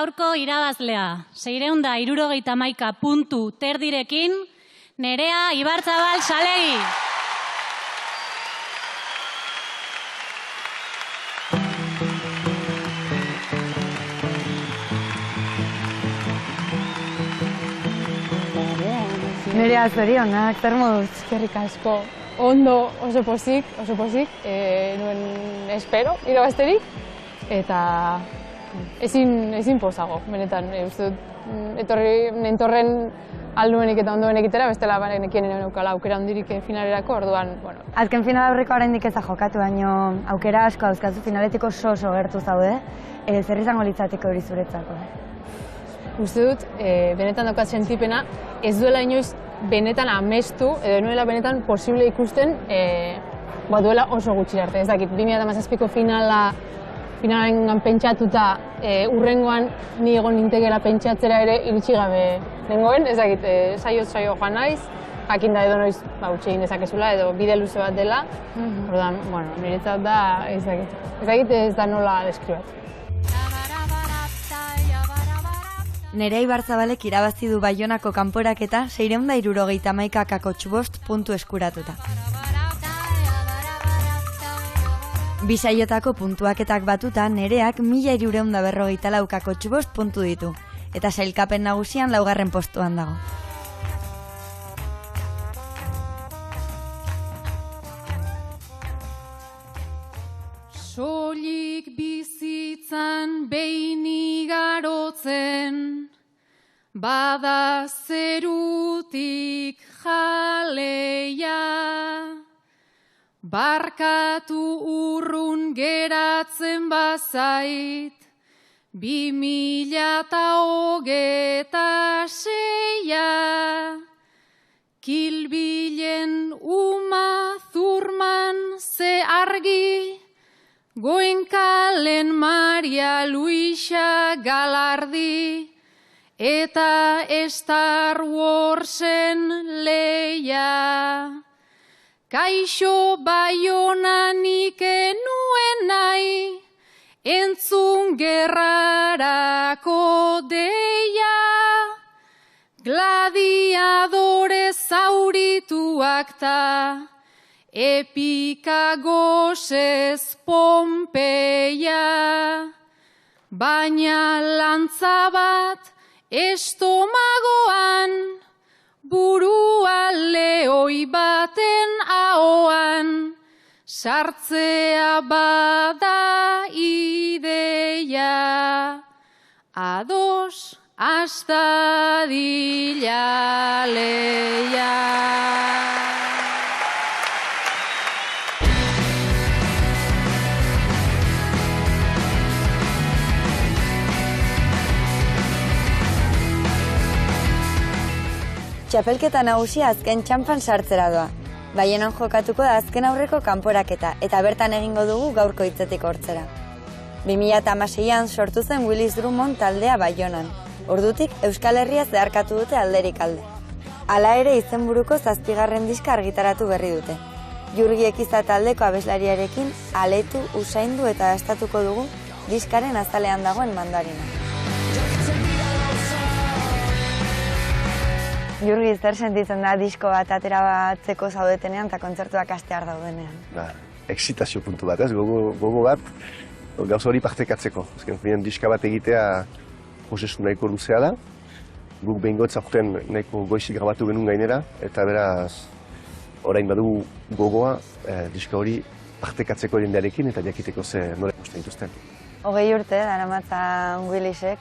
gaurko irabazlea, 671 puntu terdirekin, Nerea Ibarzabal Salegi. Nerea, zorionak, zer moduz? Eskerrik asko. Ondo, oso pozik, nuen espero, irabazterik, eta ezin pozago, benetan, uste dut, nentorren alduenik eta ondoenik itera, bestela nekien neukala aukera hondirik finalerako, orduan, bueno. Azken final aurreko oraindik ez da jokatu, baino aukera asko dauzkazu finaletiko oso gertu zaude, zer izango litzateke hori zuretzako? Uste dut, benetan daukat sentipena, ez duela inoiz benetan amestu, edo nuela benetan posible ikusten, duela oso gutxi arte. Ez dakit, 2017ko finalen pentsatuta, urrengoan ni egon nintekela pentsatzera ere iritsi gabe nengoen, ez dakit, saio joan naiz, jakinda edo noiz utzi egin dezakezula, edo bide luze bat dela, orduan, niretzat da, ez dakit ez da nola deskribatu. Nerea Ibarzabalek irabazi du Baionako kanporaketa 671 puntu eskuratuta. Bi saiotako puntuaketak batuta, Nereak 1354 puntu ditu, eta sailkapen nagusian 4. postuan dago. Soilik bizitzan behin igarotzen, bada zerutik jaleia, barkatu urrun geratzen bazait, 2026, kilbilen uma zurman ze argi, Goenkalen Maria Luisa Galardi eta Star Warsen Leia. Kaixo Baionanik enuen nahi, entzun gerrarako deia. Gladiadore zaurituak ta, epika gozez Pompeia, baina lantza bat estomagoan, burua lehoi baten ahoan, sartzea bada ideia, ados astadila leia. Txapelketa nagusia azken txanpan sartzera doa. Baionan jokatuko da azken aurreko kanporaketa, eta bertan egingo dugu gaurko hitzetik hortzera. 2016an sortu zen Willis Drummond taldea Baionan. Ordutik Euskal Herria zeharkatu dute alderik alde. Hala ere izenburuko 7. diska argitaratu berri dute. Jurgi Ekiza taldeko abeslariarekin aletu, usaindu eta dastatuko dugu diskaren azalean dagoen mandarina. Jurgi, zer sentitzen da disko bat atera batzeko zaudetenean eta kontzertuak hastear daudenean? Exitazio puntu bat, ez? Gogo bat, gauza hori partekatzeko. Azken diska bat egitea prozesu nahiko luzea da. Guk behingotza aurten nahiko goizik grabatu genuen gainera, eta beraz, orain badu gogoa diska hori partekatzeko jendearekin eta jakiteko ze nola ikusten dituzten. 20 urte, daramatza Willisek.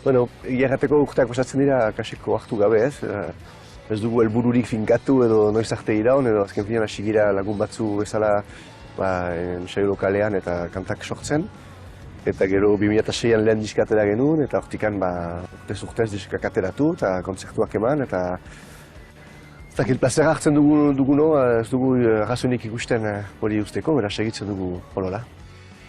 Bueno, egiagateko urteak osatzen dira kaseko hartu gabe, ez? Ez dugu helbururik finkatu edo noiz arte iraun, edo azken finean hasi gira lagun batzu bezala saio lokalean eta kantak sortzen. Eta gero 2006an lehen diskatera genuen, eta hortikan urtez diskak ateratu eta kontzertuak eman, eta ez dakit plazera hartzen duguno, ez dugu arrazoinik ikusten hori usteko, beraz segitzen dugu holola.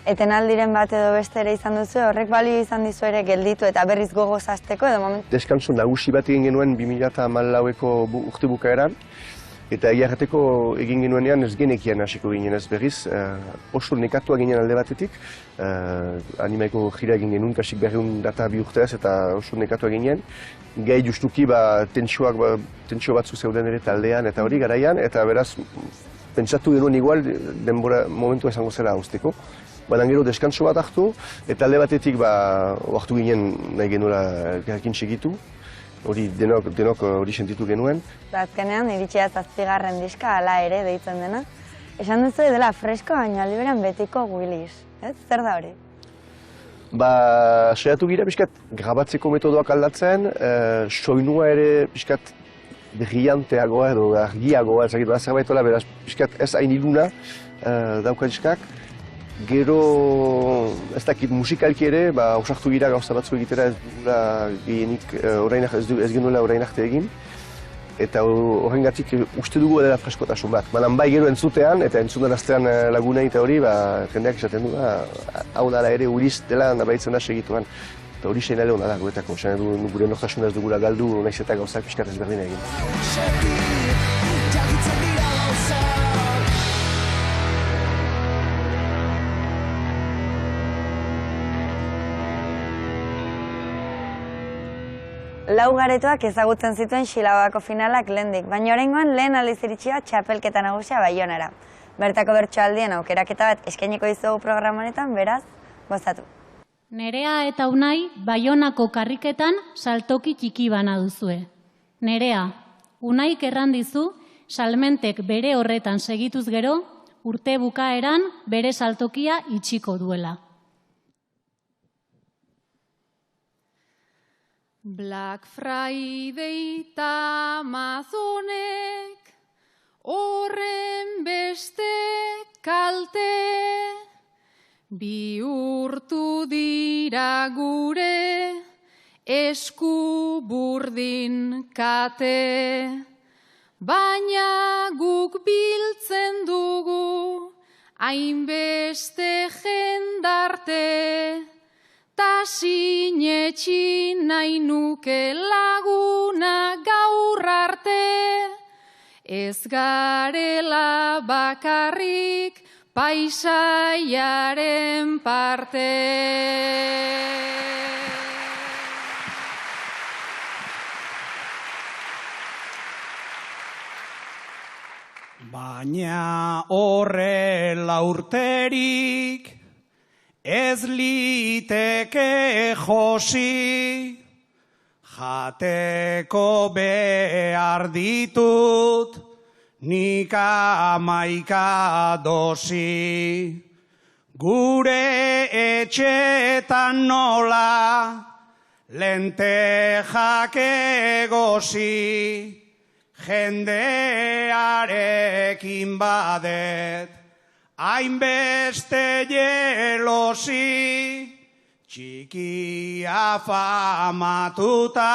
Etenaldiren bat edo beste ere izan duzu, horrek balio izan dizu ere gelditu eta berriz gogoz hasteko edo momentu? Deskanso nagusi bat egin genuen 2014ko urte bukaeran, Eta egiarreteko egin genuenean ez genekian hasiko ginen ez berriz, oso nekatua ginen alde batetik, animaiko jira egin genuen, kasik 200 data bi urteaz eta oso nekatua ginen. Gai justuki tentsio batzu zeuden ere taldean eta hori garaian, eta beraz pentsatu genuen igual denbora momentua izango zela hauzteko. Baina gero deskantso bat hartu, eta alde batetik hartu ginen nahi genuela elkarrekin segitu. Hori denok hori sentitu genuen. Azkenean, iritsia 7. diska, hala ere deitzen dena. Esan duzu dela fresko, baina aldi berean betiko Willis, ez? Zer da hori? Saiatu gira pixkat grabatzeko metodoak aldatzen, soinua ere pixkat brillanteagoa edo argiagoa, zerbaitola beraz pixkat ez hain iluna dauka diskak. Gero, ez dakit musikalki ere, osartu gira gauza batzu egitera ez genuela orain arte egin. Eta horrengatik uste dugu dela freskotasun bat. Baina bai gero entzutean, eta entzuten astean lagunei eta hori, jendeak esaten du, hau dala ere Willis dela baitzen da segituan. Eta hori seinale hona da guretako, gure nortasuna ez dugula galdu, nahiz eta gauzak pixkat ezberdin egin. Lau garetoak ezagutzen zituen Xilabako finalak lehendik, baina oraingoan lehen aldiz iritsia txapelketa nagusia Baionara. Bertako bertsoaldien aukeraketa bat eskainiko dizugu programa honetan, beraz, gozatu. Nerea eta Unai Baionako karriketan saltoki txiki bana duzue. Nerea, Unaik errandizu, salmentek bere horretan segituz gero, urte bukaeran bere saltokia itxiko duela. Black Friday eta Amazonek horren beste kalte bihurtu dira gure esku burdin kate, baina guk biltzen dugu hainbeste jendarte, ta sinetxi nahi nuke laguna gaur arte, ez garela bakarrik paisaiaren parte. Baina horrela urterik ez liteke josi, jateko behar ditut nik 11 dosi. Gure etxetan nola lentejak egosi, jendearekin badet hainbeste jelosi, txikia famatuta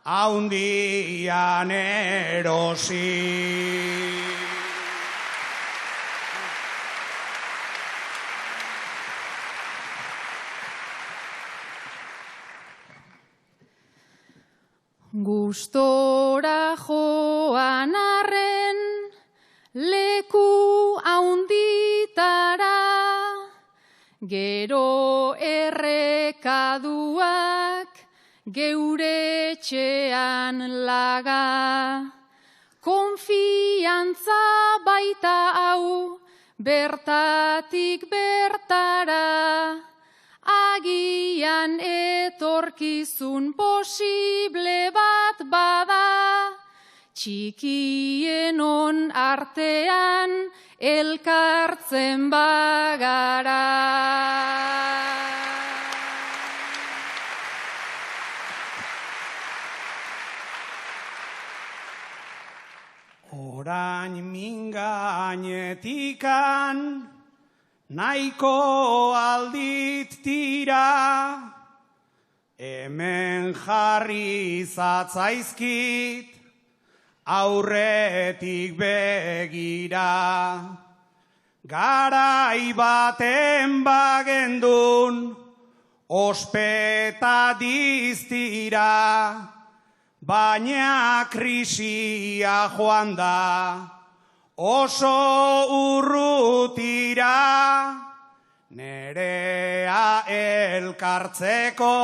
haundian erosi. Gustora joan arren leku haunditara, gero errekaduak geure etxean laga. Konfiantza baita hau bertatik bertara, agian etorkizun posible bat bada, txikienon artean elkartzen bagara. Orain mingainetikan nahiko aldit tira, hemen jarri zatzaizkit aurretik begira. Garai baten bagendun ospeta diztira, baina krisia joan da oso urrutira, nerea elkartzeko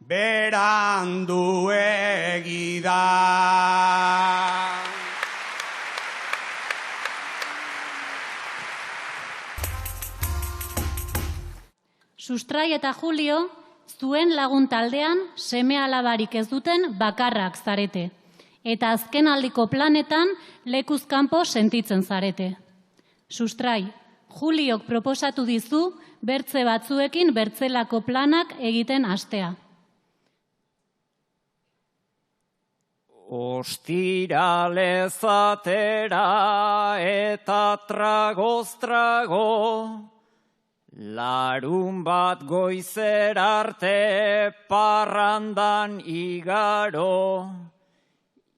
beranduegi da. Sustrai eta Julio, zuen lagun taldean seme-alabarik ez duten bakarrak zarete. Eta azkenaldiko planetan lekuz kanpo sentitzen zarete. Sustrai, Juliok proposatu dizu bertze batzuekin bertzelako planak egiten hastea. Ostiralez atera eta tragoz trago, larun bat goizer arte parrandan igaro,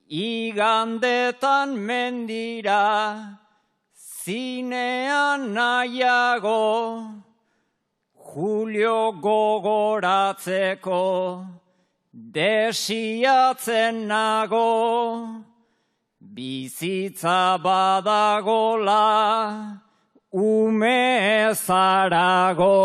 igandetan mendira, zinean nahiago, Julio gogoratzeko, desiatzen nago, bizitza badagola, ume zarago.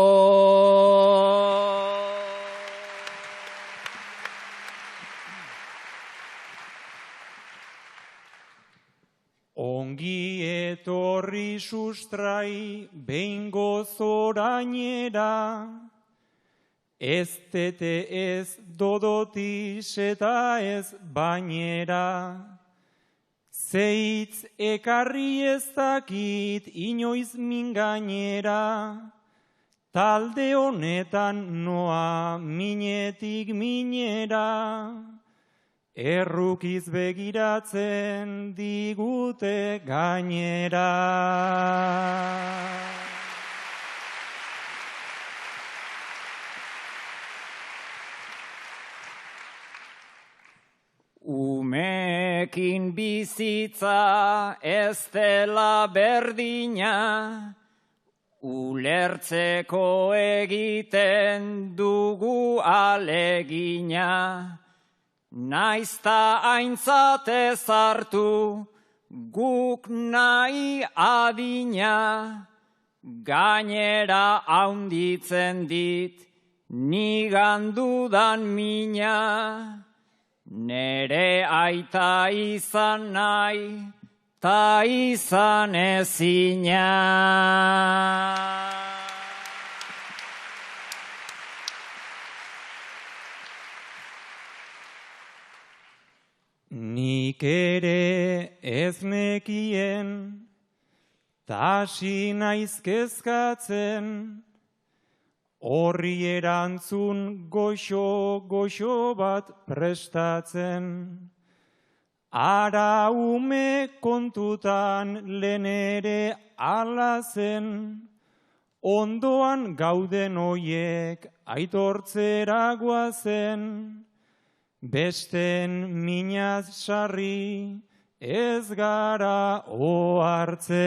Ongi etorri sustrai behingo zorainera, ez tete ez dodotis eta ez bainera. Zeitz ekarri ez dakit inoiz mingainera, talde honetan noa minetik minera, errukiz begiratzen digute gainera. Umeekin bizitza ez dela berdina, ulertzeko egiten dugu alegina. Naizta aintzate zartu, guk nahi adina, gainera haunditzen dit, nigan dudan mina. Nere aita izan nahi, ta izan ezina. Nik ere ez nekien, tasi naiz kezkatzen, horri erantzun goxo bat prestatzen. Ara ume kontutan lehen ere ala zen, ondoan gauden hoiek aitortzera guazen. Besten minaz sarri ez gara ohartzen.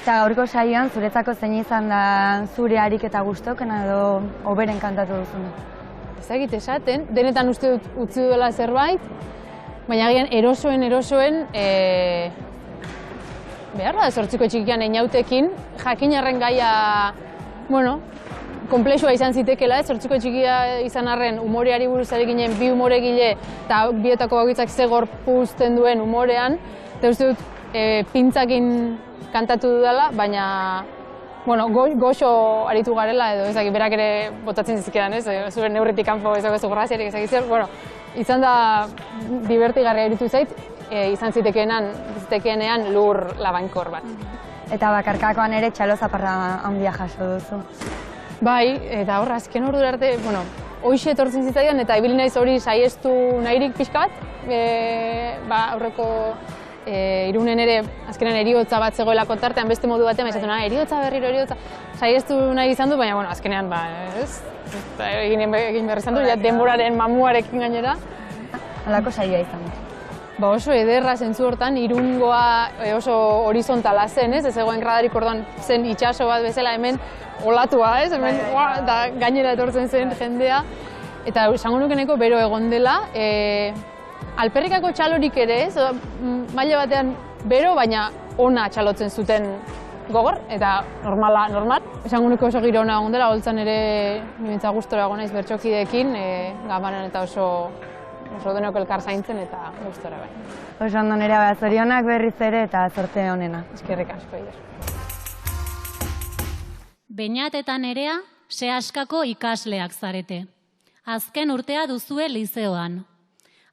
Eta gaurko saioan zuretzako zein izan da zure harik eta gustokena edo hoberen kantatu duzuna? Ezagit esaten, denetan uste dut utzi duela zerbait, baina agian erosoen behar da zortziko txikian einautekin, jakinarren gaia, komplexua izan zitekela, zortziko txikia izan arren umoreari buruz ari ginen bi umoregile eta bietako bakoitzak ze gorpuzten duen umorean, eta uste dut pintzakin kantatu dudala, baina goxo aritu garela edo ezagik berak ere botatzen zizkedan, ez? Zure neurritik kanpo ezaguzu graziarik ezagik zer, izan da divertigarria iruditu zait, izan zitekeenean lur labainkor bat. Eta bakarkakoan ere txalo zaparra handia jaso duzu. Bai, eta hor, azken ordura arte, hoxe etortzen zitzaidan eta ibili naiz hori saiestu nahirik pixka bat, aurreko Irunen ere, azkenean eriotza bat zegoelako tartean, beste modu batean, esatu eriotza berriro, eriotza, saiestu nahi izan du, baina, azkenean, ez? Egin behar izan du, denboraren mamuarekin gainera. Halako saioa izan du. oso ederra zentzu hortan, Irungoa oso horizontala zen, ez? Ez egoen gradarik orduan zen itxaso bat bezala hemen olatua, ez? Hemen, eta gainera etortzen zen jendea. Eta esango nukeneko bero egon dela, alperrikako txalorik ere, ez? Maila batean bero, baina ona txalotzen zuten gogor, eta normal. Esango nuke oso giro ona egon dela, holtzan ere nimentza gustora egon naiz bertsokideekin, ganbaran eta oso denok elkar zaintzen eta gustora bai. Oso ondo Nerea, zorionak berriz ere eta zorte onena. Eskerrik asko, Ider. Beñat eta Nerea sehaskako ikasleak zarete. Azken urtea duzue lizeoan.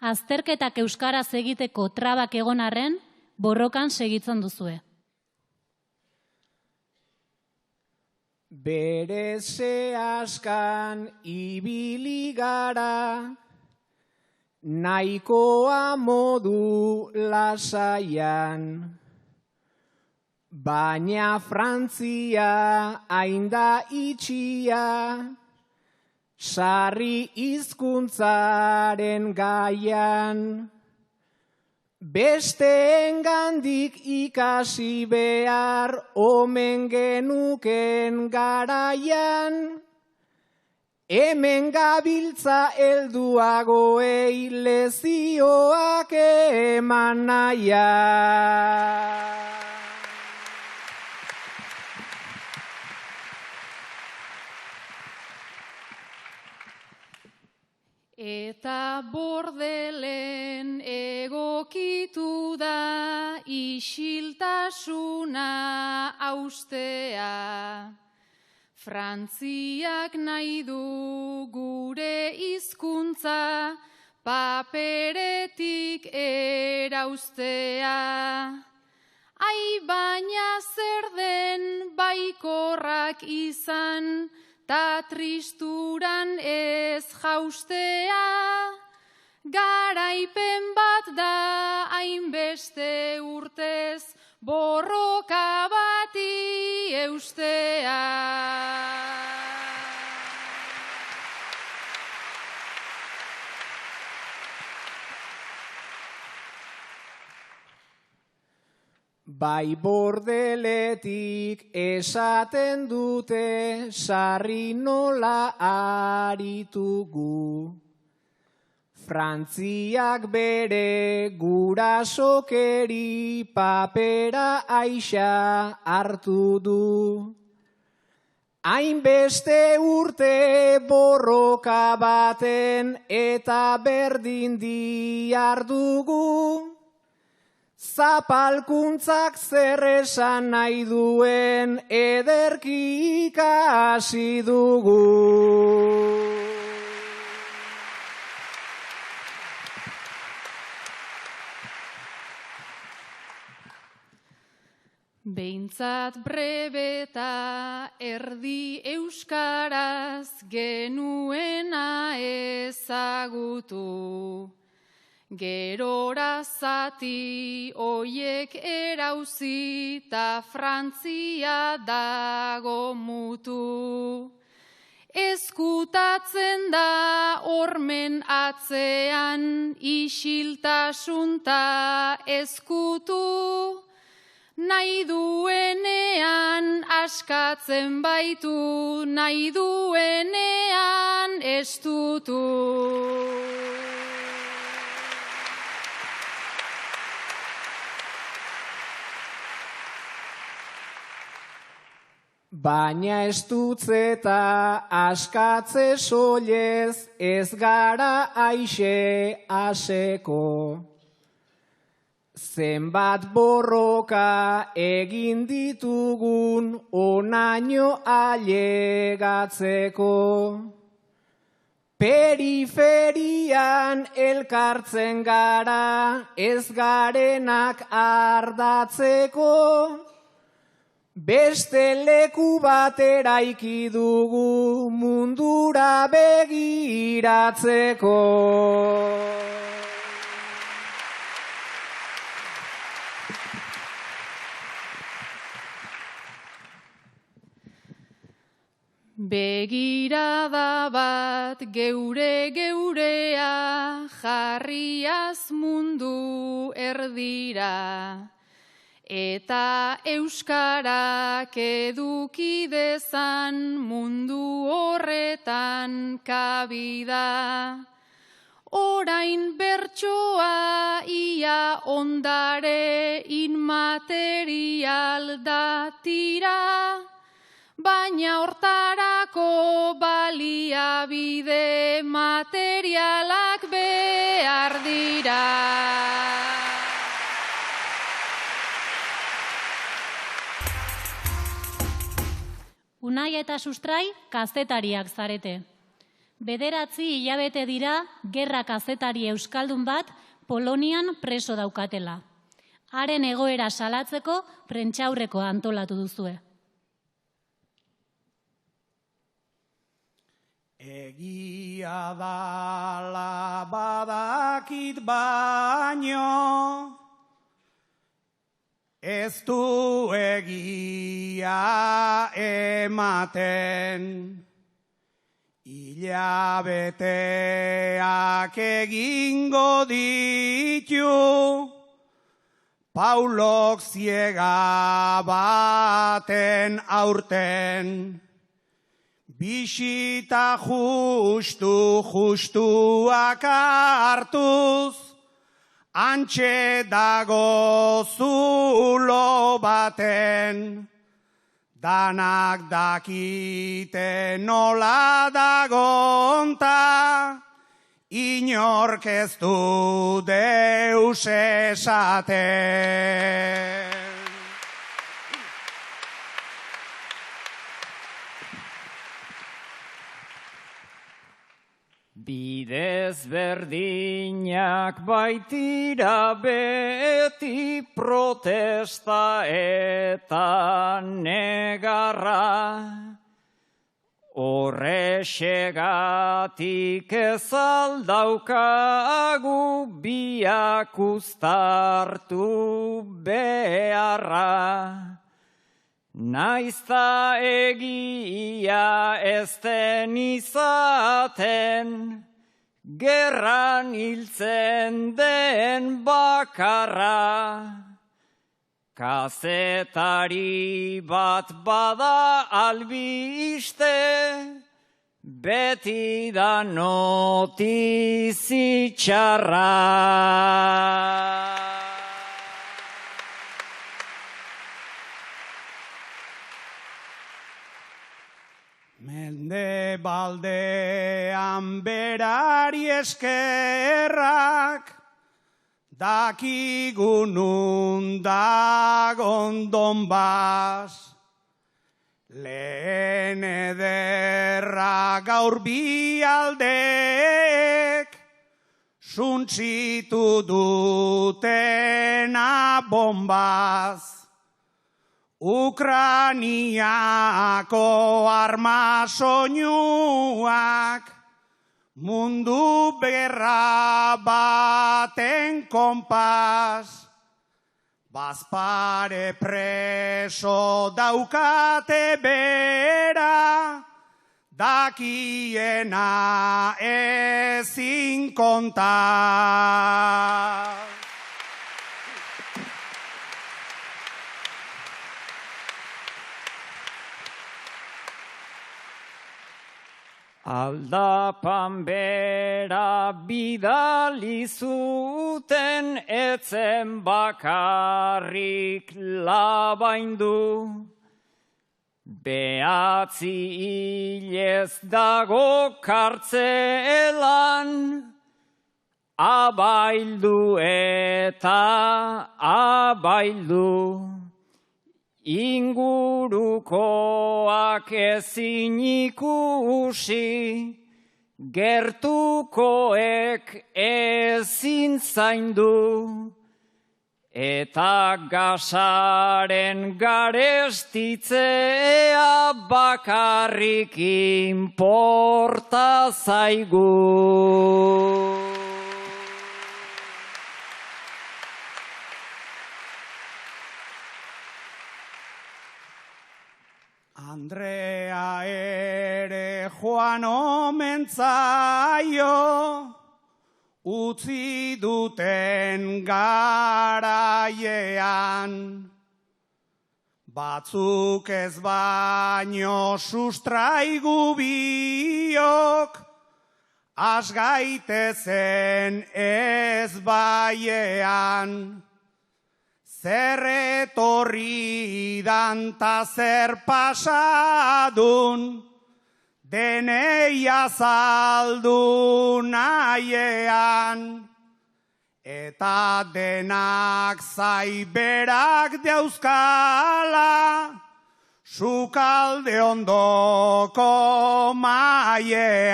Azterketak euskaraz egiteko trabak egon arren, borrokan segitzen duzue. Bere sehaskan ibili gara, nahikoa modu lasaian. Baina Frantzia hainda itxia, sarri hizkuntzaren gaian. Besteengandik ikasi behar omen genuken garaian. Hemen gabiltza helduagoei lezioak eman nahian. Eta Bordelen egokitu da isiltasuna haustea. Frantziak nahi du gure hizkuntza paperetik erauztea. Ai, baina zer den baikorrak izan, ta tristuran ez jaustea. Garaipen bat da hainbeste urtez, borroka bati eustea. Bai Bordeletik esaten dute sarri nola aritugu. Frantziak bere gurasokeri papera aixa hartu du. Hainbeste urte borroka baten eta berdin diardugu. Zapalkuntzak zer esan nahi duen ederki ikasi dugu. Behintzat brebeta erdi euskaraz genuena ezagutu. Gerora zati oiek erauzi ta Frantzia dago mutu. Ezkutatzen da hormen atzean isiltasun ta ezkutu. Nahi duenean askatzen baitu, nahi duenean estutu. Baina estutzeta askatze soilez ez gara aixe aseko. Zenbat borroka egin ditugun onaino ailegatzeko. Periferian elkartzen gara ez garenak ardatzeko. Beste leku bat eraiki dugu mundura begiratzeko. Begirada bat geurea jarriaz mundu erdira, eta euskarak eduki dezan mundu horretan kabida. Orain bertsoa ia ondare inmaterial da tira, baina hortarako baliabide materialak behar dira. Unai eta Sustrai kazetariak zarete. 9 hilabete dira gerra kazetari euskaldun bat Polonian preso daukatela. Haren egoera salatzeko prentsaurrekoa antolatu duzue. Egia dala badakit baino, ez du egia ematen. Hilabeteak egingo ditu, Paulok ziega baten aurten. Bisita justuak hartuz, antxe dago zulo baten. Danak dakite nola dagonta, inork ez du deus esaten. Bidez berdinak baitira beti protesta eta negarra. Horrexegatik ez aldaukagu biak uztartu beharra. Naizta egia ez den izaten, gerran hiltzen den bakarra. Kazetari bat bada albiste, beti da notizi txarra. Mende baldean berari eskerrak, dakigun undagon Donbas. Lehen ederra gaur bi aldeek, suntzitu dutena bombaz. Ukraniako arma soinuak, mundu berra baten konpas. Bazpare preso daukate bera, dakiena ezin konta. Aldapan bera bidali zuten etzen bakarrik labaindu. 9 hilez dago kartzelan, abaildu eta abaildu. Ingurukoak ezin ikusi, gertukoek ezin zaindu, eta gasaren garestitzea bakarrik inporta zaigu. Andrea joan omen zaio, utzi duten garaiean. Batzuk ez baino sustraigu biok, has gaitezen ez baiean. Zer etorri dan ta zer pasadun, denei azaldu nahiean. Eta denak zaiberak dauzkala, sukalde ondoko maiean.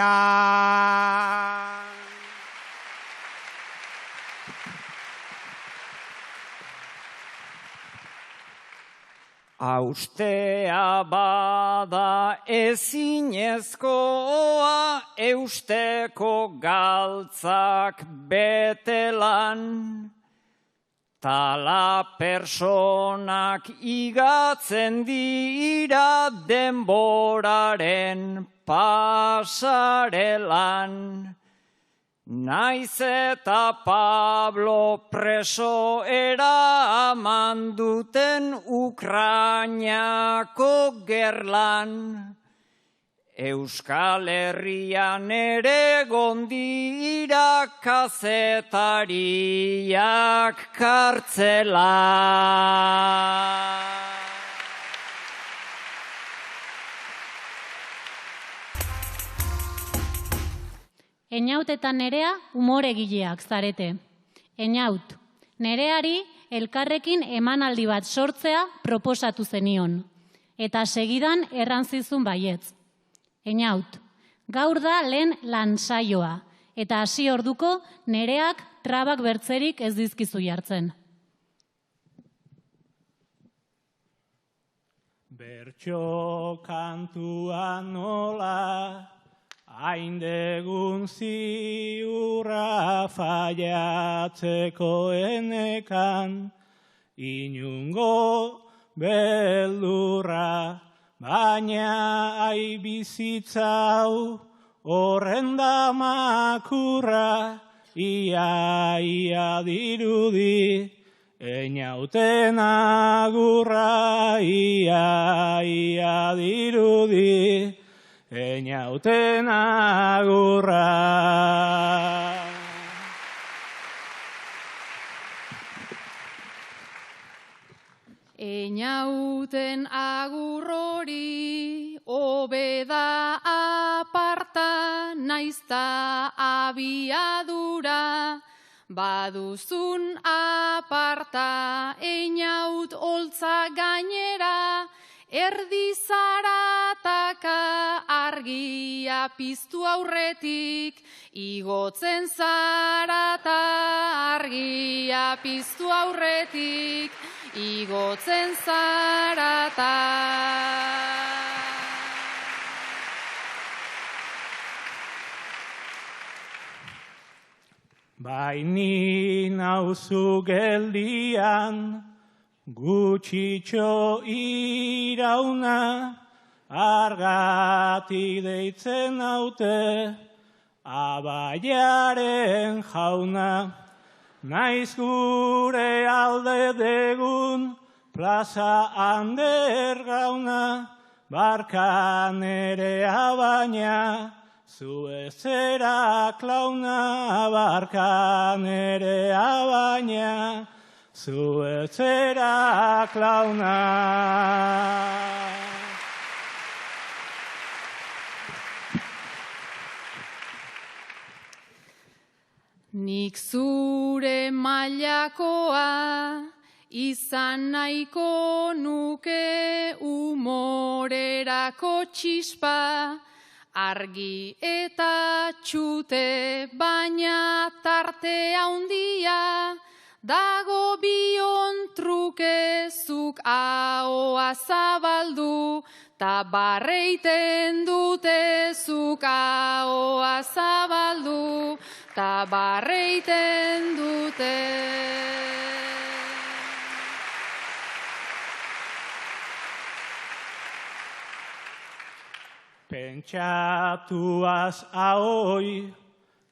Austea bada ezinezkoa, eusteko galtzak betelan. Tala personak igatzen dira denboraren pasarelan. Naiz eta Pablo preso eraman duten Ukrainako gerlan. Euskal Herrian ere gondira kazetariak kartzela. Einaut eta Nerea umoregileak zarete. Einaut, Nereari elkarrekin emanaldi bat sortzea proposatu zenion, eta segidan errantzizun baietz. Einaut, gaur da lehen lansaioa, eta hasi orduko Nereak trabak bertzerik ez dizkizu jartzen. Bertso kantua nola, haindegun ziurra faiatzeko enekan, inungo beldurra, baina aibizitzau horren da makurra, ia dirudi, einauten agurra, ia dirudi, einauten agurra. Einauten agurrori obeda aparta, naizta abiadura, baduzun aparta einaut holtza gainera, erdi zarataka argia piztu aurretik, igotzen zarata argia piztu aurretik, igotzen zarata. Baini nauzu geldian, gutxitxo irauna, argati deitzen haute, abaiaren jauna. Naiz gure alde degun, plaza hander gauna, barkan ere abaina, zu ezera klauna, barkan ere abaina, zu ezera klauna. Nik zure mailakoa izan nahiko nuke, umorerako txispa, argi eta txute, baina tarte handia, dago bion truke, zuk ahoa zabaldu, ta barreiten dute, zuk ahoa zabaldu, ta barreiten dute. Pentsatuaz ahoi,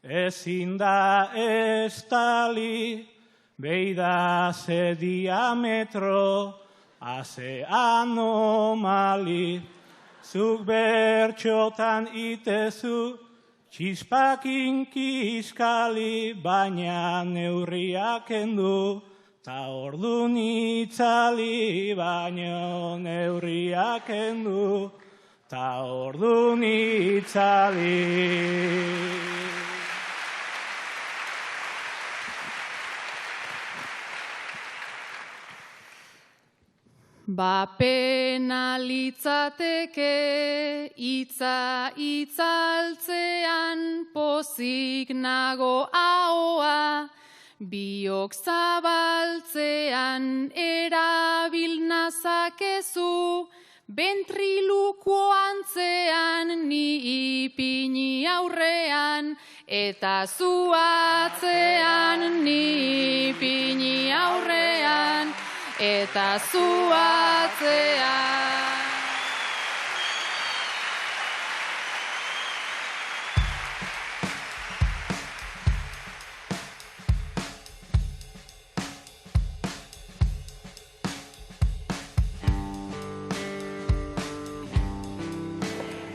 ezin da estali, beida ze diametro, haze anomali, zuk bertxotan itezu, txispakin kiskali, baina neurriak endu, ta ordun itzali, baina neurriak endu, ta ordun itzali. Bapena litzateke itza itzaltzean pozik nago ahoa, biok zabaltzean erabil nazakezu, bentriluko antzean ni ipini aurrean, eta zu atzean ni ipini aurrean, eta zu atzean.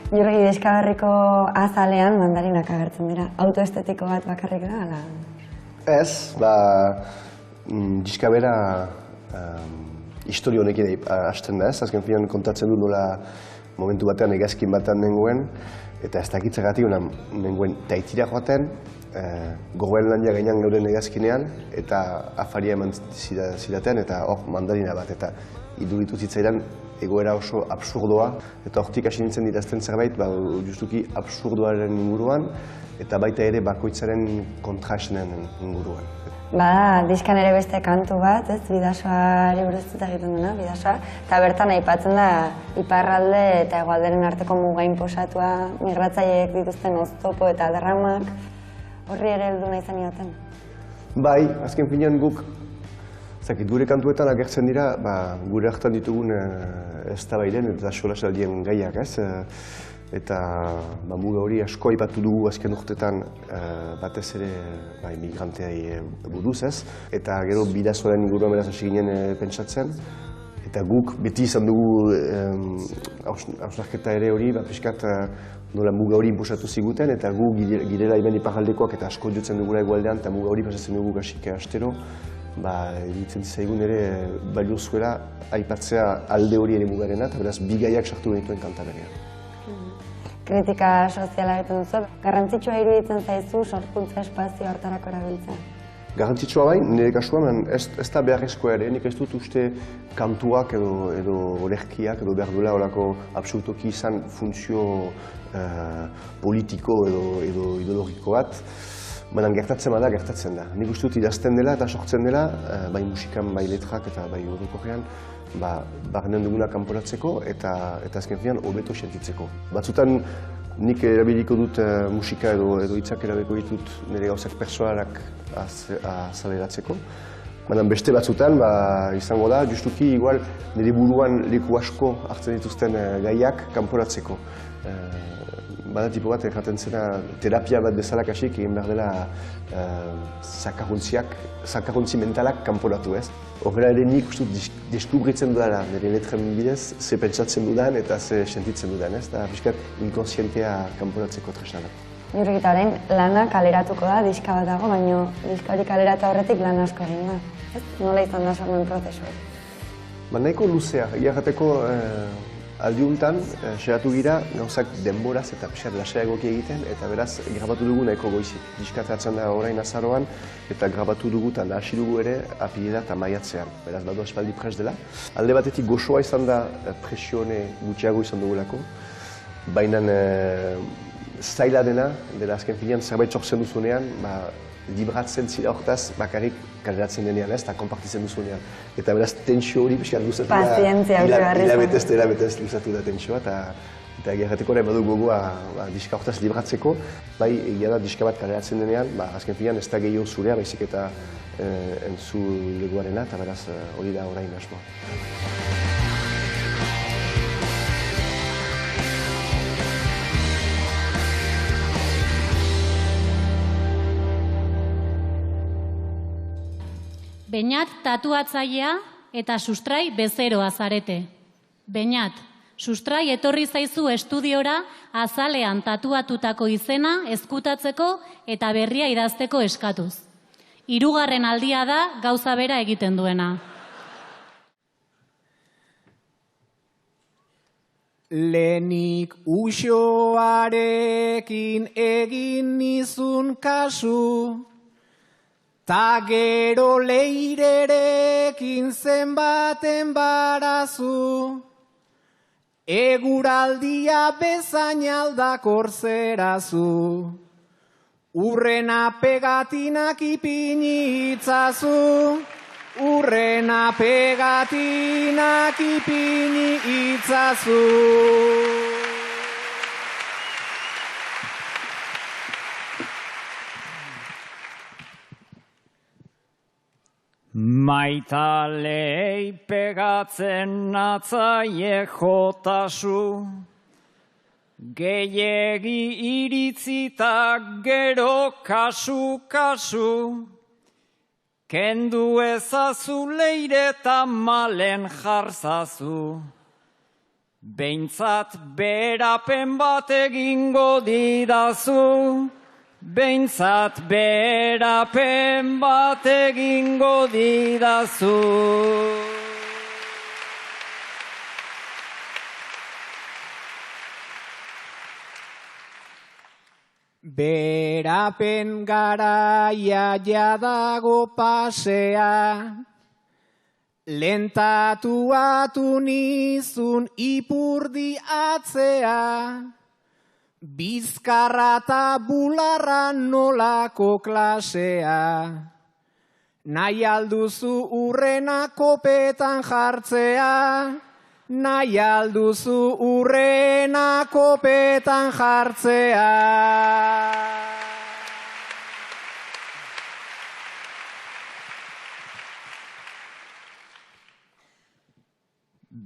Jurgi, Diskaberriko azalean mandarinak agertzen dira. Autoestetiko bat bakarrik da, ala? Ez, Diskabera historio honekin hasten da ez, azken finean kontatzen du nola momentu batean hegazkin batean nengoen, eta ez dakitzagatik nengoen taitira joaten, gogoen lan gainean geuren hegazkinean, eta afaria eman zidaten, eta hor mandarina bat, eta iduritu zitzaidan egoera oso absurdoa, eta hortik hasi nintzen idazten zerbait, justuki absurdoaren inguruan, eta baita ere bakoitzaren kontrasenen inguruan. Diskan ere beste kantu bat, ez, bidasoari buruztuta egiten duna, bidasoa, eta bertan aipatzen da iparralde eta hegoalderen arteko muga inposatua, migratzaileek dituzten oztopo eta dramak, horri ere heldu nahi zen ioten. Bai, azken finean guk, gure kantuetan agertzen dira, gure hartan ditugun eztabairen eta solasaldien gaiak, ez? Eta muga hori asko aipatu dugu azken urtetan batez ere migranteai buruz, ez? Eta gero bidazoaren inguruan beraz hasi ginen pentsatzen. Eta guk beti izan dugu hausnarketa ere hori, pixkat nola muga hori inposatu ziguten, eta gu girela hemen iparraldekoak eta asko jotzen dugula egualdean, eta muga hori pasatzen dugu gasik astero, egiten zaigun ere balio zuela aipatzea alde hori ere mugarena, eta beraz bi gaiak sartu genituen kantaberean. Kritika soziala egiten duzu, garrantzitsua iruditzen zaizu sorkuntza espazio hartarako erabiltzea? Garrantzitsua bai, nire kasuan ez da beharrezkoa ere, nik ez dut uste kantuak edo olerkiak edo behar duela horako absolutoki izan funtzio politiko edo ideologiko bat. Baina gertatzen da. Nik uste dut idazten dela eta sortzen dela, bai musikan, bai letrak eta bai orokorrean, barnean duguna kanporatzeko eta azken finean hobeto sentitzeko. Batzutan nik erabiliko dut musika edo hitzak erabiliko ditut nire gauzak pertsonalak azaleratzeko. Baina beste batzutan izango da, justuki igual nire buruan leku asko hartzen dituzten gaiak kanporatzeko. Bada tipo bat erraten zena terapia bat bezala kasik egin behar dela zakarrontzi mentalak kanporatu, ez? Horrela ere nik uste deskubritzen dudala nire letren bidez, ze pentsatzen dudan eta ze sentitzen dudan, ez? Eta pixkat inkonsientea kanporatzeko tresna da. Jurgi, eta orain lana kaleratuko da, diska bat dago, baina diska hori kaleratu aurretik lan asko egin da. Nola izan da sormen prozesua? Nahiko luzea, iarrateko aldi honetan, xeratu gira gauzak denboraz eta pixat lasaiagoki egiten, eta beraz grabatu dugu nahiko goizik. Diskatzea da orain azaroan, eta grabatu dugu eta nahasi dugu ere apirila eta maiatzean. Beraz, badu aspaldi prest dela. Alde batetik gozoa izan da presione gutxiago izan dugulako, baina zaila dena azken finean zerbait sortzen duzunean, libratzen zira hortaz bakarrik kaleratzen denean, eta konpartitzen duzunean. Eta beraz, tentsio hori pixkat luzatu da. Pazientzia hori beharri hilabetez luzatu da tentsioa, eta gerrateko nahi badu gogoa diska hortaz libratzeko. Bai, egia da diska bat kaleratzen denean, azken finean ez da gehiago zurea, baizik eta entzu leguarena, eta beraz hori da orain asmoa. Beñat tatuatzailea eta Sustrai bezeroa zarete. Beñat, Sustrai etorri zaizu estudiora azalean tatuatutako izena ezkutatzeko eta berria idazteko eskatuz. 3. aldia da gauza bera egiten duena. Lehenik uxoarekin egin nizun kasu, ta gero leirerekin zenbaten barazu, eguraldia bezain aldakor zerazu, urrena pegatinak ipini itzazu, urrena pegatinak ipini itzazu. Maitalei pegatzen natzaie jotasu, gehiegi iritzita gero kasu, kendu ezazu leire eta malen jarzazu, behintzat berapen bat egingo didazu, behintzat berapen bat egingo didazu. Berapen garaia jadago pasea, lentatuatu nizun ipurdi atzea, bizkarra eta bularra nolako klasea, nahi alduzu urrena kopetan jartzea, nahi alduzu urrena kopetan jartzea.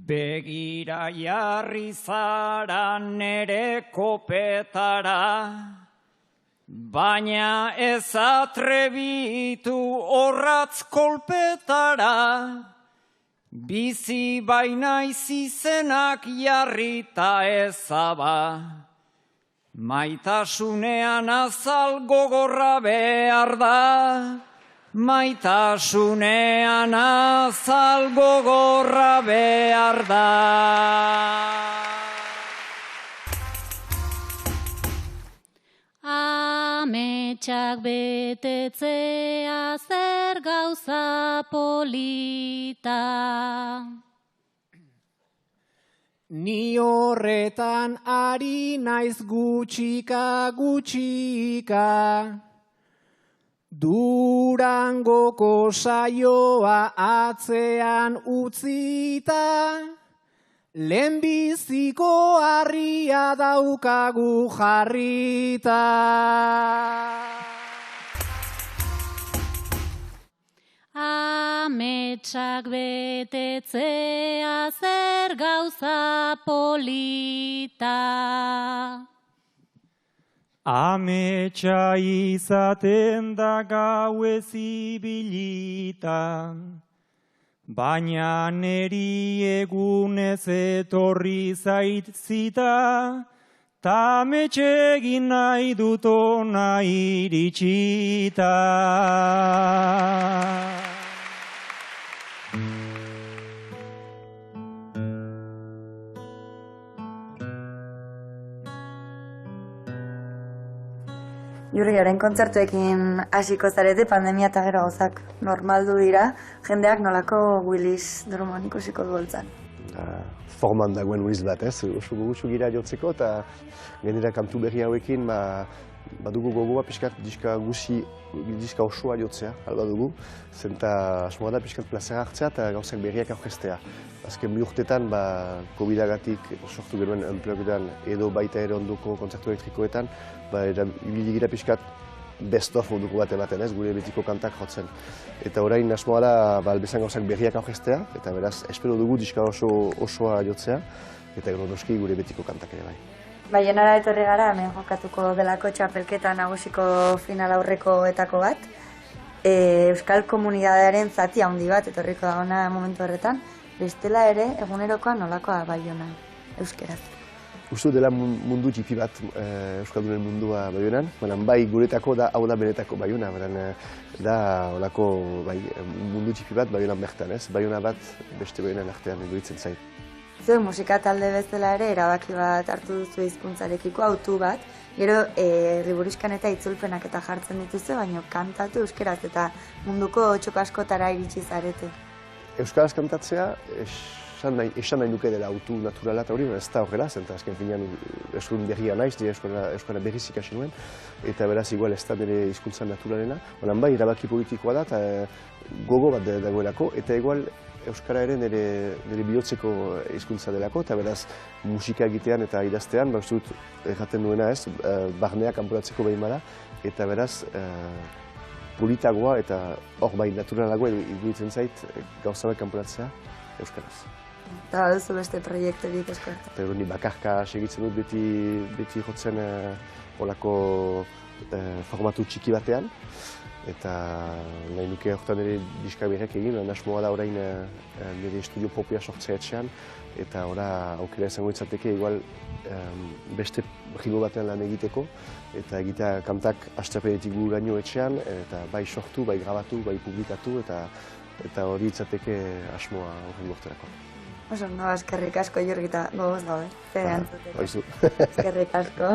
Begira jarri zara nere kopetara, baina ez atrebitu orratz kolpetara, bizi baina izizenak jarrita ezaba, maitasunean azal gogorra behar da, maitasunean azal gogorra behar da. Ametsak betetzea zer gauza polita. Ni horretan ari naiz gutxika, Durangoko saioa atzean utzita, lehenbiziko harria daukagu jarrita. Ametsak betetzea zer gauza polita. Ametsa izaten da gauez ibilita, baina neri egunez etorri zaitzita, ta ametxe egin nahi dut ona iritsita. Jurriaren kontzertuekin hasiko zarete, pandemia eta gero gauzak normaldu dira, jendeak nolako Willis Drummond ikusiko dueltzan. Forman dagoen Willis bat, oso gogutsu gira jotzeko, eta gainera kantu berri hauekin badugu gogoa pixkat diska osoa jotzea, alba dugu, zenta asmoa da pixkat plazera hartzea eta gauzak berriak aurkeztea. Azken bi urtetan, COVID-agatik sortu genuen unplugedan edo baita ere ondoko kontzertu elektrikoetan, ibili gira pixkat best of moduko bat ematen, gure betiko kantak jotzen. Eta orain asmoa da bezan gauzak berriak aurkeztea, eta beraz, espero dugu diska osoa jotzea, eta gero noski gure betiko kantak ere bai. Baionara etorri gara, hemen jokatuko delako txapelketa nagusiko final aurrekoetako bat. euskal komunidadearen zati handi bat etorriko da ona momentu horretan, bestela ere egunerokoa nolakoa Baiona euskeraz. Uste dela mundu txipi bat Euskaldunen mundua Baionan, bai guretako da hau da benetako Baiona, da olako mundu txipi bat Baionan bertan, ez? Baiona bat beste Baionan artean iruditzen zait. Zuek musika talde bezala ere erabaki bat hartu duzu hizkuntzarekiko autu bat, gero liburuxkan eta itzulpenak eta jartzen dituzu, baina kantatu euskeraz eta munduko txoko askotara iritsi zarete. Euskaraz kantatzea esan nahi nuke dela autu naturala eta hori, ez da horrela, zenta azken finean eskun berria naiz, euskara berriz ikasi nuen, eta beraz igual ez da nire hizkuntza naturalena. Baina bai, erabaki politikoa da, eta gogo bat dagoelako, eta igual euskara ere nire bihotzeko hizkuntza delako, eta beraz musika egitean eta idaztean, uste dut erraten nuena ez, barnea kanporatzeko behin bada, eta beraz politagoa eta hor bai naturalagoa iruditzen zait gauzabak kanporatzea euskaraz. Eta baduzu beste proiekturik eskortu. Eta ni bakarka segitzen dut beti jotzen olako formatu txiki batean. Eta nahi nuke horretan ere diska berrek egin, asmoa da orain nire estudio propioa sortzea etxean. Eta ora aukera izango itzateke igual beste ritmo batean lan egiteko. Eta egitea kantak asteapenetik guraino etxean, eta bai sortu, bai grabatu, bai publikatu, eta hori itzateke asmoa horren urterako. Oso, eskerrik asko Jorgi eta gogoz gaude. Zer antzuteko. Haizu. Eskerrik asko.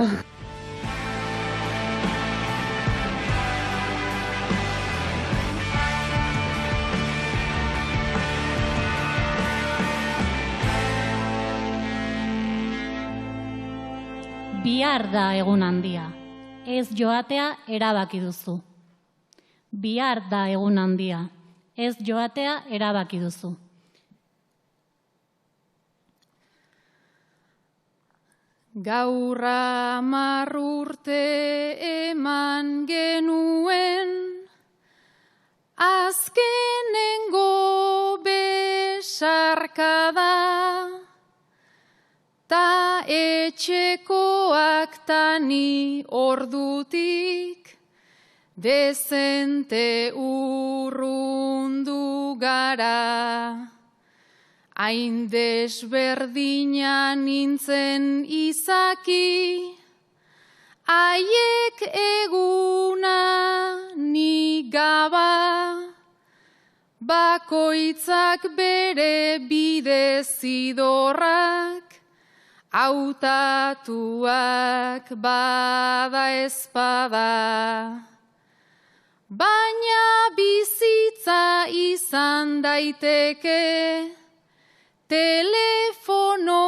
Bihar da egun handia. Ez joatea erabaki duzu. Bihar da egun handia. Ez joatea erabaki duzu. Gaur 10 urte eman genuen, azkenengo besarkada, ta etxekoak tani ordutik, dezente urrundu gara. Hain desberdina nintzen izaki, haiek eguna ni gaba, bakoitzak bere bide zidorrak, hautatuak bada ezpada. Baina bizitza izan daiteke, telefono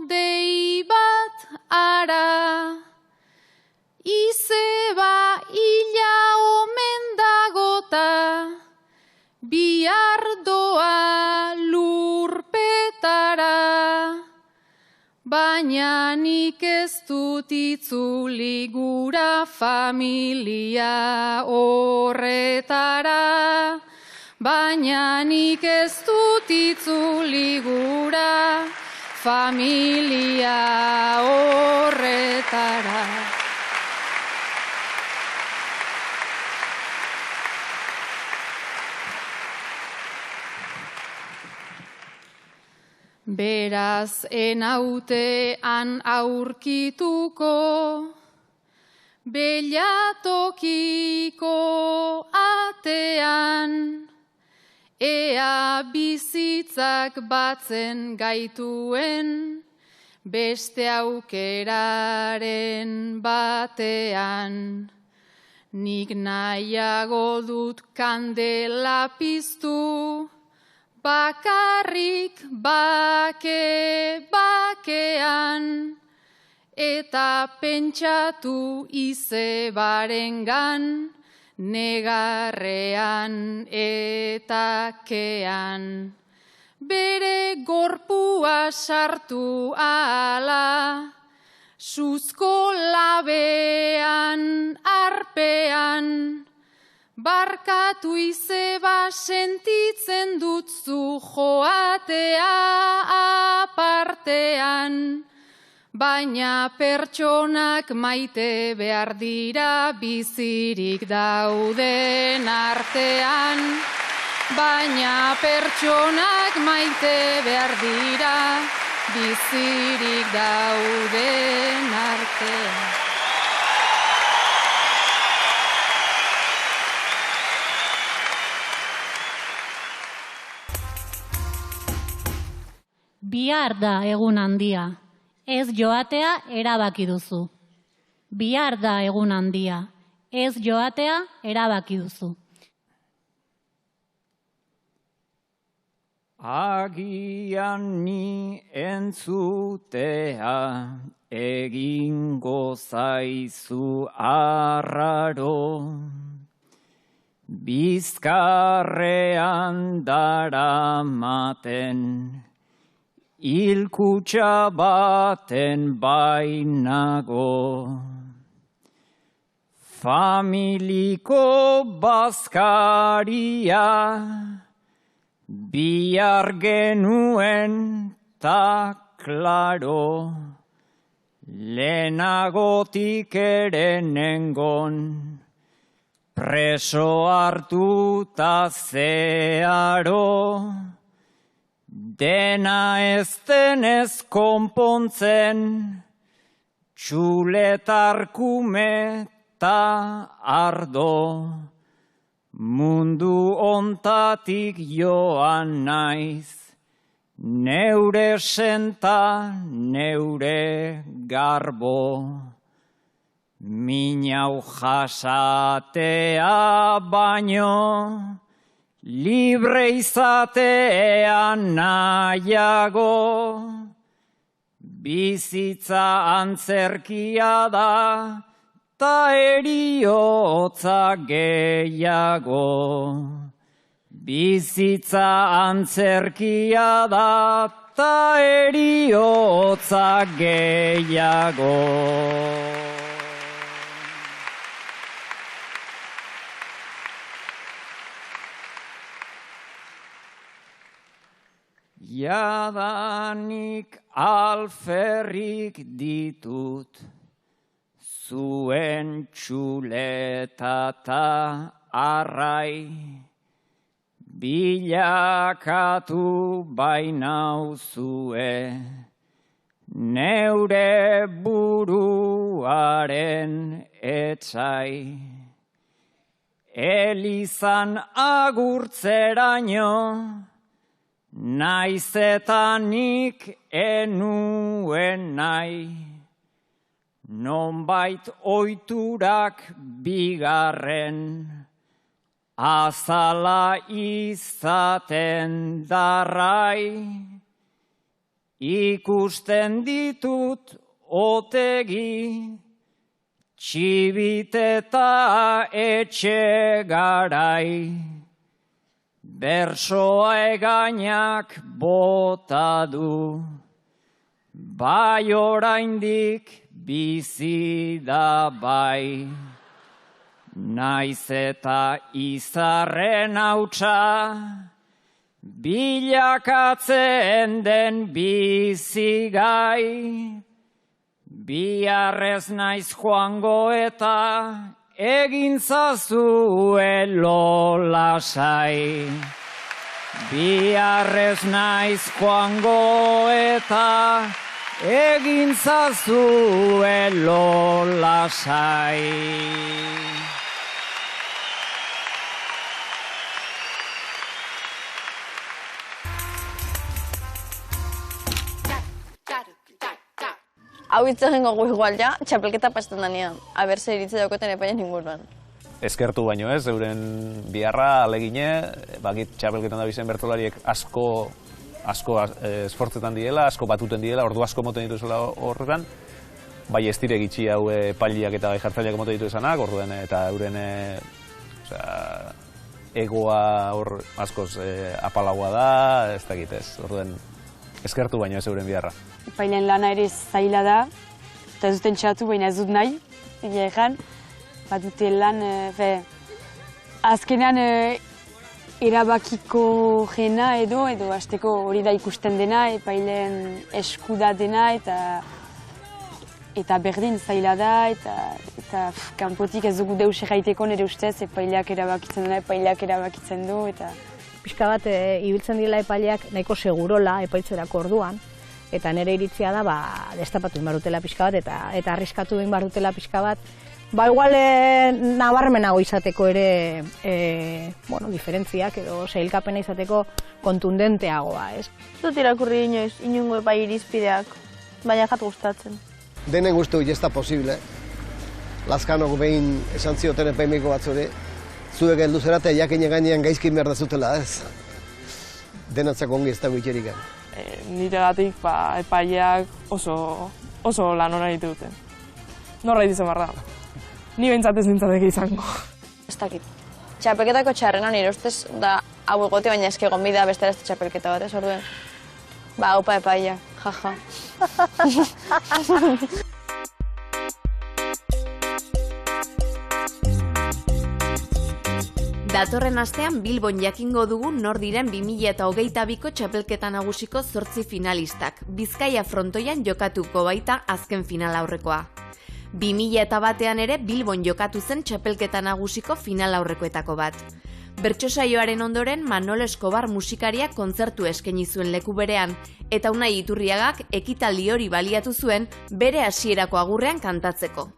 dei bat ara, izeba ila omen dagota, bihar doa lurpetara, baina nik ez dut itzuli gura familia horretara. Baina nik ez dut itzuli gura familia horretara. Beraz enautean aurkituko, belatokiko atean, ea bizitzak batzen gaituen, beste aukeraren batean. Nik nahiago dut kandela piztu, bakarrik bakean, eta pentsatu izebarengan, negarrean eta kean. Bere gorpua sartu ala, suzko labean, arpean, barkatu izeba sentitzen dutzu joatea apartean, baina pertsonak maite behar dira bizirik dauden artean. Baina pertsonak maite behar dira bizirik dauden artean. Bihar da egun handia, ez joatea erabaki duzu. Bihar da egun handia, ez joatea erabaki duzu. Agian ni entzutea egingo zaizu arraro, bizkarrean daramaten hilkutxa baten bainago. Familiko bazkaria bihar genuen ta klaro, lehenagotik ere nengon, preso hartuta zeharo, dena ez denez konpontzen, txuletarkume ta ardo, mundu ontatik joan naiz, neure senta, neure garbo. Minau jasatea baino, libre izatea nahiago. Bizitza antzerkia da, ta eriotza gehiago. Bizitza antzerkia da, ta eriotza gehiago. Jadanik alferrik ditut, zuen txuleta ta arrai, bilakatu bainauzue, neure buruaren etsai. Elizan agurtzeraino, naiz eta nik enuen nahi, nonbait oiturak bigarren, azala izaten darrai, ikusten ditut otegi, txibiteta etxe garai. Bersoa egainak bota du, bai oraindik bizi da bai. Naiz eta izarren hautsa, bilakatzen den bizigai. Biharrez naiz joango eta egin zazue lolasai. Biharrez naiz joango eta egin zazue lolasai. Hau hitz egingo gu igual ja, txapelketa pasten danean. Aber zer iritzi daukoten epainen inguruan. Eskertu baino ez, euren biharra alegine, bakit txapelketan da bizen bertolariek asko esfortzetan diela, asko batuten diela, ordu asko moten dituzela horretan, bai ez dire gitxi hau pailiak eta jartzaileak moten dituzenak, orduen eta euren egoa hor askoz apalagoa da, ez dakit ez, orduen eskertu baino ez euren biharra. Pailen lana ere zaila da, eta ez duten txatu, baina ez dut nahi, egia egan, bat dute lan, azkenean erabakiko jena edo hasteko hori da ikusten dena, pailen eskuda dena, eta eta berdin zaila da, eta kanpotik ez dugu deus erraiteko nire ustez, epaileak erabakitzen du, eta... Pixka bat, ibiltzen direla epaileak nahiko segurola epaitzerako orduan, eta nire iritzia da, destapatu inbarutela pixka bat, eta arriskatu inbarutela pixka bat, igual nabarmenago izateko ere, diferentziak edo sailkapena izateko kontundenteagoa, ez? Zut irakurri inoiz, inungo epai irizpideak, baina jat gustatzen. Denen guztu ez da posible. Lazkanok behin esan zioten epaimeko batzure, zuek heldu zerate jakine gainean gaizkin behar da zutela, ez? Denatzak ongi ez dago ikerik. Niregatik epaileak oso lan hona ditu duten. Norra izan behar da. Ni behintzat ez nintzateke izango. Ez dakit. Txapelketako txarrena nire ustez da hau egote, baina eski gonbidea bestela ez da txapelketa bat, ez orduen. Opa epaia, jaja. Datorren astean Bilbon jakingo dugu nor diren 2022ko txapelketa nagusiko 8 finalistak. Bizkaia frontoian jokatuko baita azken final aurrekoa. 2001ean ere Bilbon jokatu zen txapelketa nagusiko final aurrekoetako bat. Bertso saioaren ondoren Manolo Escobar musikariak kontzertu eskaini zuen leku berean, eta Unai Iturriagak ekitaldi hori baliatu zuen bere hasierako agurrean kantatzeko.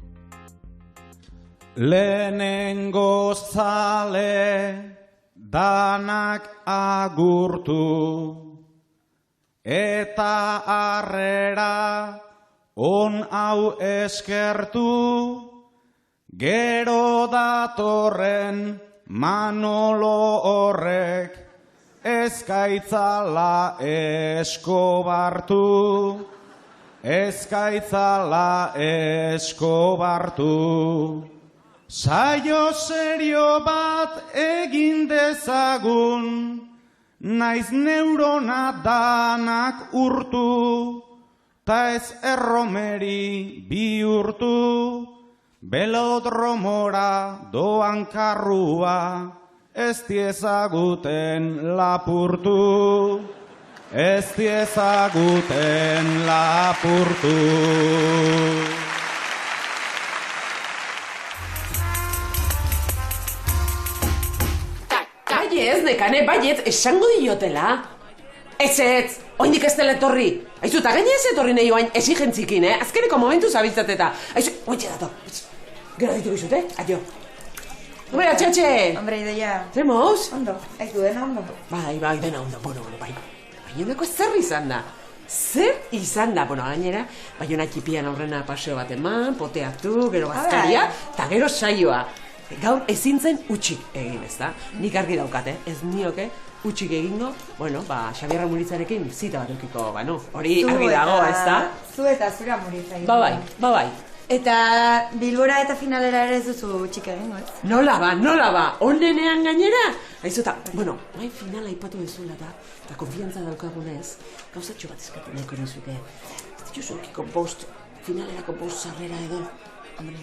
Lehenengo zale danak agurtu eta harrera on hau eskertu, gero datorren Manolo horrek ezkaitzala eskobartu, ezkaitzala eskobartu. Saio serio bat egin dezagun, naiz neurona danak urtu, ta ez erromeri bihurtu, belodromora doan karrua, ez diezaguten lapurtu, ez diezaguten lapurtu. Ez, nekane, baiet, esango diotela. Ez, oindik ez dela etorri. Aizu, eta gaine ez etorri nahi oain esigentzikin, azkeneko momentu zabiltzateta. Aizu, ointxe dator. Gero ditugu izut, Adio. Hombre, atxatxe! Hombre, ideia. Zer moz? Ondo, aizu dena ondo. Bai, dena ondo, bai. Baionako zer izan da? Zer izan da? Gainera, baiona txipian aurrena paseo bat eman, poteatu, gero bazkaria, eta gero saioa. Gaur ezin zen utxik egin, ez da? Nik argi daukat, ez nioke utxik egingo, Xabierra Muritzarekin zita bat eukiko, hori argi dago, ez da? Zu eta zura Muritza egin. Bai. Eta Bilbora eta finalera ere ez duzu utxik egingo, ez? Nola ba, onenean gainera? Aizu eta, bai finala ipatu dezula eta konfiantza daukagunez, gauzatxo bat eskatu nahiko nizuke. Ez dituzu ekiko finalerako bost sarrera edo. Hombre,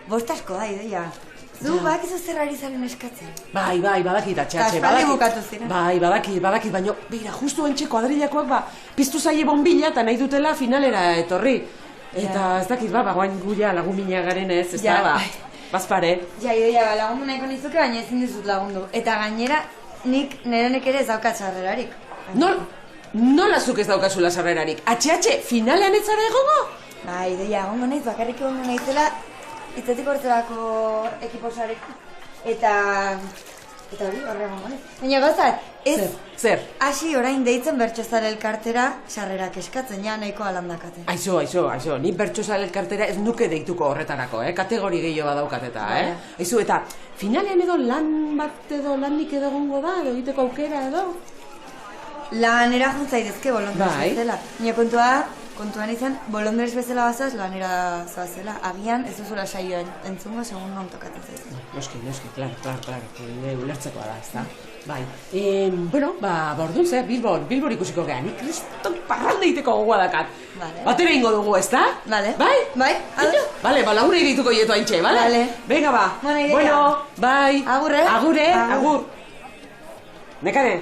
bost asko da, ideia. Zu, bakizu zer ari zaren eskatzen. Bai, badakit, atxatxe, badakit. Eta bukatu ziren. Bai, badakit, baina, beira, justu entxe kuadrilakoak, piztu zaie bombila eta nahi dutela finalera etorri. Eta ez dakit, guain guia lagumina garen ez da, bazpare. Ja, ideia, lagundu nahiko nizuke, baina ezin dizut lagundu. Eta gainera, nerenek ere ez daukat sarrerarik. Nola zuk ez daukazula sarrerarik? Atxatxe, finalean ez zara egongo? Ba, ideia, egongo naiz, bakarrik egongo naizela hitzetik hortzerako ekiposarek. Eta hori horre egongo naiz. Baina gauzat, ez... Zer? Hasi orain deitzen Bertsozale elkartera sarrerak eskatzen, ja nahiko alandakate. Aizo, ni Bertsozale elkartera ez nuke deituko horretarako, kategori gehiago badaukateta, Aizu, eta finalean edo lanik edo gongo da, edo egiteko aukera edo? Lanera juntzaidezke bolondrez bezala. Baina kontuan izan, bolondrez bezala bazaz, lanera zoazela. Agian ez duzula saioa entzungo, segun non tokatzen zaizu. Noski, klaro, ulertzekoa da, ez da. Bai, orduan zer, Bilbon ikusiko gehan, nik kriston parralde egiteko gogoa dakat. Batera ingo dugu, ez da? Bai, Bale, lagunei dituko jetu haintxe, bale? Venga, ba. Bueno, bai. Agur. Nekane,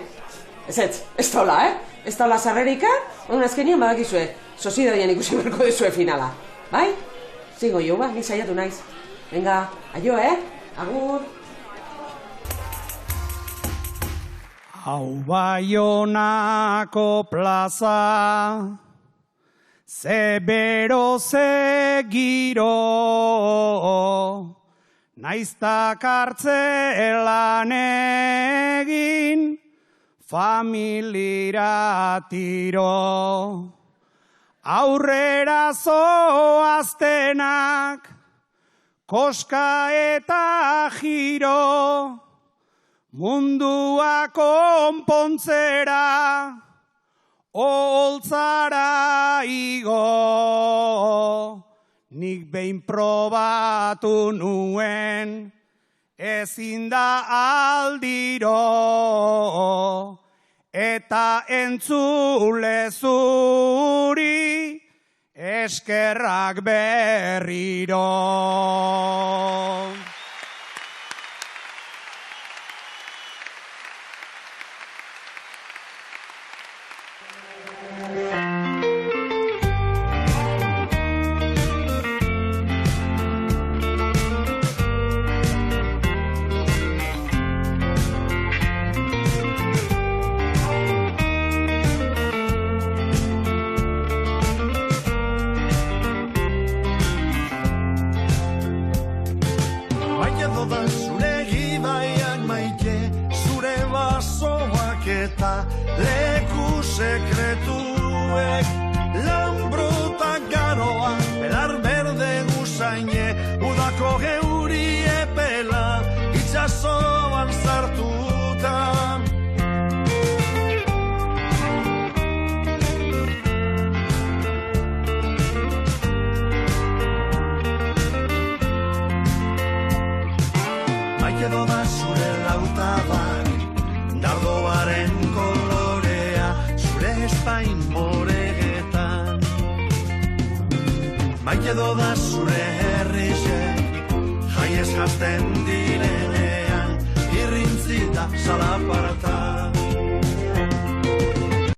ez taula, ez taula sarrerika, azkenian badakizue, sozidadian ikusi berko duzue finala. Bai? Zingo jo, ba, ni saiatu naiz. Venga, aio, Agur! Hau Baionako plaza, ze bero ze giro, naizta kartzelan egin, familira tiro. Aurrera zoaztenak, koska eta giro, mundua konpontzera, oholtzara igo. Nik behin probatu nuen, ezin da aldiro, eta entzule zuri, eskerrak berriro. Leku sekretuek, lambrutak garoa, belar berde gusaine, udako geuri epela, itxasoan sartuta. Maikedo da zure lautabak, dardoaren kolorea, zure espain moregetan. Maikedo da zure herrizek, jaiez jazten di